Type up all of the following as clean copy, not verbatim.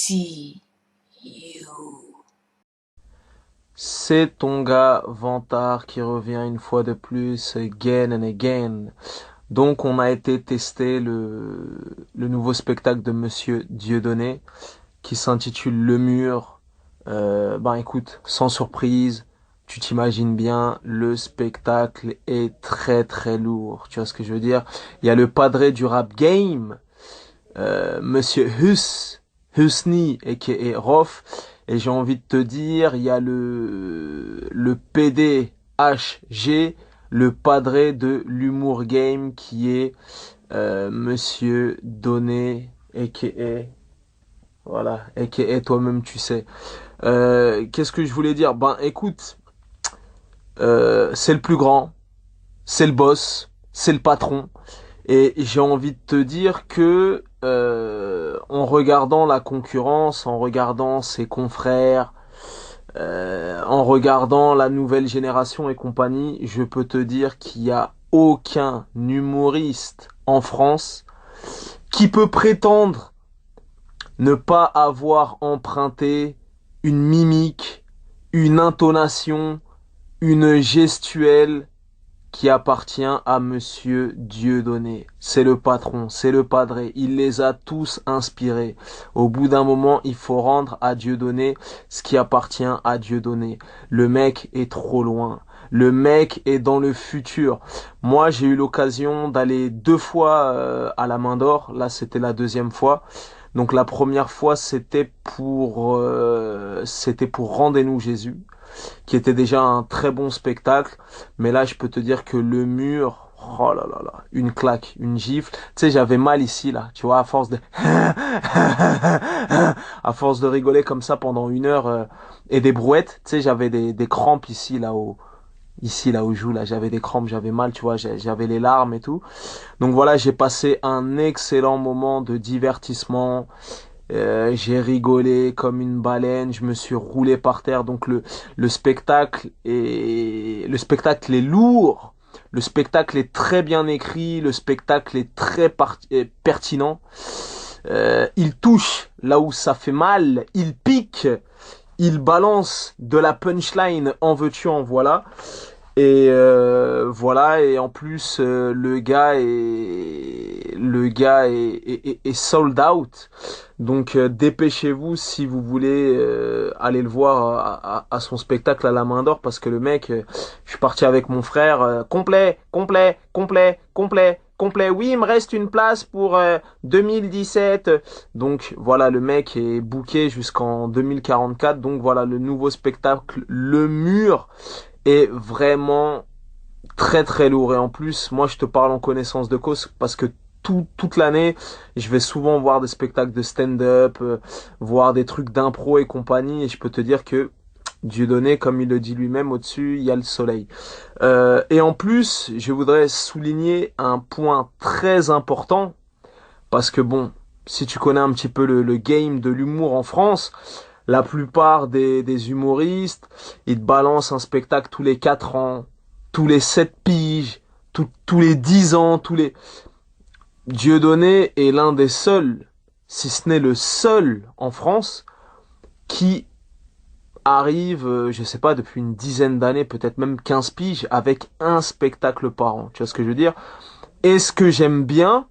see you. C'est ton gars Vantard qui revient une fois de plus, again and again. Donc on a été tester le nouveau spectacle de Monsieur Dieudonné qui s'intitule Le Mur. Ben écoute, sans surprise, tu t'imagines bien, le spectacle est très très lourd. Tu vois ce que je veux dire? Il y a le padré du rap game, Monsieur Husni aka Rof, et j'ai envie de te dire, il y a le PDHG, le padré de l'humour game qui est Monsieur Donné aka voilà, aka toi-même tu sais. Qu'est-ce que je voulais dire? Ben écoute, c'est le plus grand, c'est le boss, c'est le patron. Et j'ai envie de te dire que en regardant la concurrence, en regardant ses confrères, en regardant la nouvelle génération et compagnie, je peux te dire qu'il n'y a aucun humoriste en France qui peut prétendre ne pas avoir emprunté une mimique, une intonation, une gestuelle qui appartient à Monsieur Dieudonné. C'est le patron, c'est le padré. Il les a tous inspirés. Au bout d'un moment, il faut rendre à Dieudonné ce qui appartient à Dieudonné. Le mec est trop loin. Le mec est dans le futur. Moi, j'ai eu l'occasion d'aller 2 fois à la Main d'Or. Là, c'était la deuxième fois. Donc la première fois, c'était pour Rendez-nous Jésus, qui était déjà un très bon spectacle. Mais là, je peux te dire que le mur, oh là là là, une claque, une gifle. Tu sais, j'avais mal ici, là, tu vois, à force de rigoler comme ça pendant 1 heure et des brouettes. Tu sais, j'avais des crampes ici, là, où je joue, là, j'avais des crampes, j'avais mal, tu vois, j'avais les larmes et tout. Donc voilà, j'ai passé un excellent moment de divertissement. J'ai rigolé comme une baleine, je me suis roulé par terre. Donc le spectacle est lourd, le spectacle est très bien écrit, le spectacle est très pertinent. Il touche là où ça fait mal, il pique, il balance de la punchline, en veux-tu en voilà. Et voilà, et en plus le gars est sold out. Donc dépêchez-vous si vous voulez aller le voir à son spectacle à la Main d'Or, parce que le mec, je suis parti avec mon frère, complet, complet, complet, complet, complet. Oui, il me reste une place pour 2017. Donc voilà, le mec est booké jusqu'en 2044. Donc voilà, le nouveau spectacle, Le Mur, est vraiment très très lourd. Et en plus, moi je te parle en connaissance de cause parce que toute l'année, je vais souvent voir des spectacles de stand-up, voir des trucs d'impro et compagnie, et je peux te dire que Dieudonné, comme il le dit lui-même, au-dessus, il y a le soleil. Et en plus, je voudrais souligner un point très important, parce que bon, si tu connais un petit peu le game de l'humour en France, la plupart des humoristes, ils te balancent un spectacle tous les 4 ans, tous les 7 piges, tous les 10 ans, Dieudonné est l'un des seuls, si ce n'est le seul en France, qui arrive, je sais pas, depuis une dizaine d'années, peut-être même 15 piges, avec un spectacle par an. Tu vois ce que je veux dire? Et ce que j'aime bien,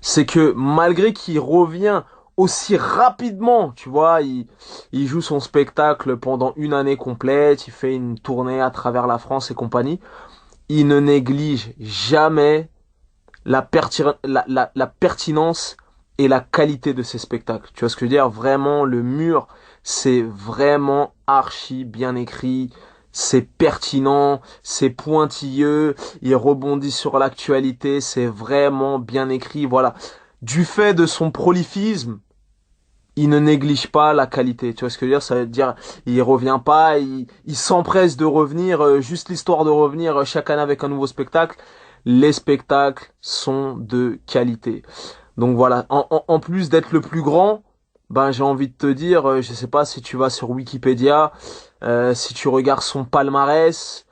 c'est que malgré qu'il revient aussi rapidement, tu vois, il joue son spectacle pendant une année complète, il fait une tournée à travers la France et compagnie, il ne néglige jamais la pertinence et la qualité de ses spectacles. Tu vois ce que je veux dire? Vraiment, Le Mur, c'est vraiment archi bien écrit, c'est pertinent, c'est pointilleux, il rebondit sur l'actualité, c'est vraiment bien écrit, voilà. Du fait de son prolifisme, il ne néglige pas la qualité. Tu vois ce que je veux dire? Ça veut dire, il revient pas, il s'empresse de revenir, juste l'histoire de revenir chaque année avec un nouveau spectacle. Les spectacles sont de qualité. Donc voilà. En plus d'être le plus grand, ben j'ai envie de te dire, je sais pas si tu vas sur Wikipédia, si tu regardes son palmarès,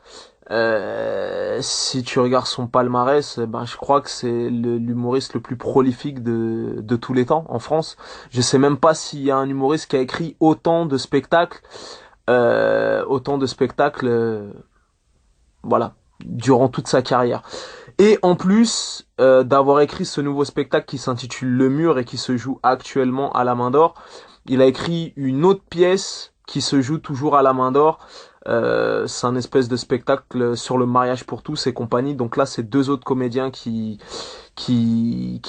Si tu regardes son palmarès, ben je crois que c'est l'humoriste le plus prolifique de tous les temps en France. Je sais même pas s'il y a un humoriste qui a écrit autant de spectacles, voilà, durant toute sa carrière. Et en plus d'avoir écrit ce nouveau spectacle qui s'intitule Le Mur et qui se joue actuellement à la Main d'Or, il a écrit une autre pièce qui se joue toujours à la Main d'Or. C'est un espèce de spectacle sur le mariage pour tous et compagnie. Donc là, c'est deux autres comédiens qui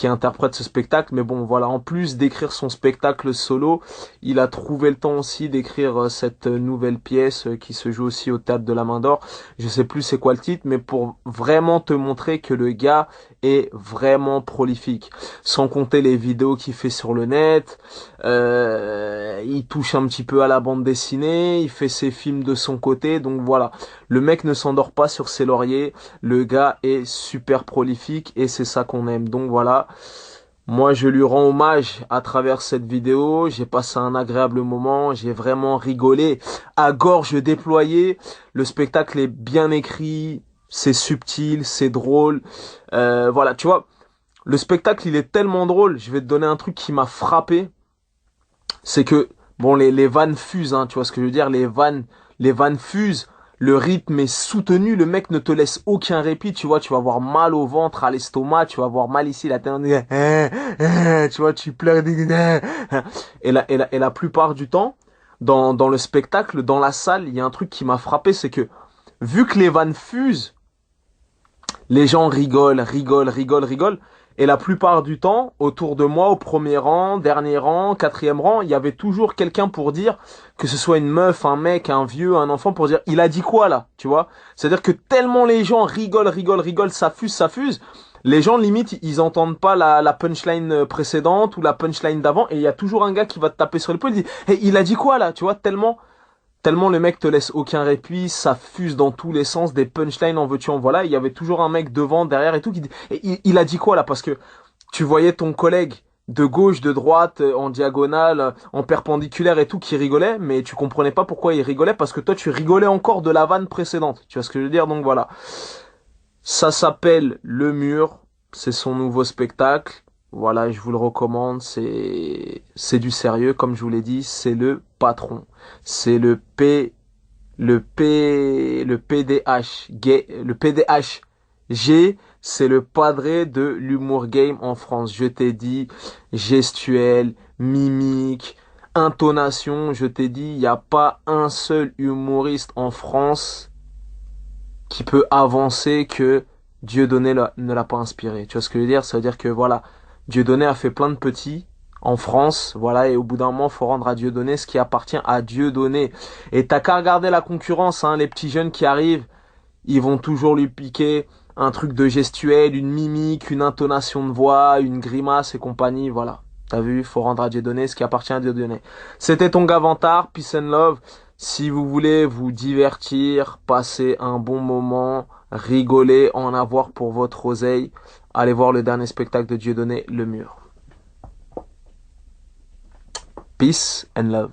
interprète ce spectacle. Mais bon, voilà, en plus d'écrire son spectacle solo, il a trouvé le temps aussi d'écrire cette nouvelle pièce qui se joue aussi au Théâtre de la Main d'Or. Je sais plus c'est quoi le titre, mais pour vraiment te montrer que le gars est vraiment prolifique. Sans compter les vidéos qu'il fait sur le net, il touche un petit peu à la bande dessinée, il fait ses films de son côté, donc voilà. Le mec ne s'endort pas sur ses lauriers, le gars est super prolifique et c'est ça qu'on aime. Donc voilà, moi je lui rends hommage à travers cette vidéo, j'ai passé un agréable moment, j'ai vraiment rigolé à gorge déployée, le spectacle est bien écrit, c'est subtil, c'est drôle, voilà, tu vois, le spectacle il est tellement drôle, je vais te donner un truc qui m'a frappé, c'est que, bon, les vannes fusent, hein, tu vois ce que je veux dire, les vannes fusent, le rythme est soutenu, le mec ne te laisse aucun répit, tu vois, tu vas avoir mal au ventre, à l'estomac, tu vas avoir mal ici, la tête, tu vois, tu pleures, et la plupart du temps, dans le spectacle, dans la salle, il y a un truc qui m'a frappé, c'est que, vu que les vannes fusent, les gens rigolent, rigolent, rigolent, rigolent. Et la plupart du temps, autour de moi, au premier rang, dernier rang, quatrième rang, il y avait toujours quelqu'un pour dire, que ce soit une meuf, un mec, un vieux, un enfant, pour dire, il a dit quoi là, tu vois? C'est-à-dire que tellement les gens rigolent, rigolent, rigolent, ça fuse, ça fuse. Les gens, limite, ils entendent pas la punchline précédente ou la punchline d'avant, et il y a toujours un gars qui va te taper sur l'épaule et dit, hey, il a dit quoi là, tu vois? Tellement le mec te laisse aucun répit, ça fuse dans tous les sens, des punchlines en veux-tu en voilà. Il y avait toujours un mec devant, derrière et tout qui dit, et il a dit quoi là? Parce que tu voyais ton collègue de gauche, de droite, en diagonale, en perpendiculaire et tout qui rigolait, mais tu comprenais pas pourquoi il rigolait parce que toi tu rigolais encore de la vanne précédente. Tu vois ce que je veux dire? Donc voilà. Ça s'appelle Le Mur, c'est son nouveau spectacle. Voilà, je vous le recommande, c'est du sérieux comme je vous l'ai dit, c'est le patron. C'est le PDH, le PDH G, c'est le padré de l'humour game en France. Je t'ai dit gestuelle, mimique, intonation, je t'ai dit, il n'y a pas un seul humoriste en France qui peut avancer que Dieudonné ne l'a pas inspiré. Tu vois ce que je veux dire? Ça veut dire que voilà, Dieudonné a fait plein de petits en France, voilà, et au bout d'un moment, faut rendre à Dieudonné ce qui appartient à Dieudonné. Et t'as qu'à regarder la concurrence, hein, les petits jeunes qui arrivent, ils vont toujours lui piquer un truc de gestuelle, une mimique, une intonation de voix, une grimace et compagnie, voilà. T'as vu, faut rendre à Dieudonné ce qui appartient à Dieudonné. C'était ton gars Vantard, peace and love. Si vous voulez vous divertir, passer un bon moment, rigoler, en avoir pour votre oseille, allez voir le dernier spectacle de Dieudonné, Le Mur. Peace and love.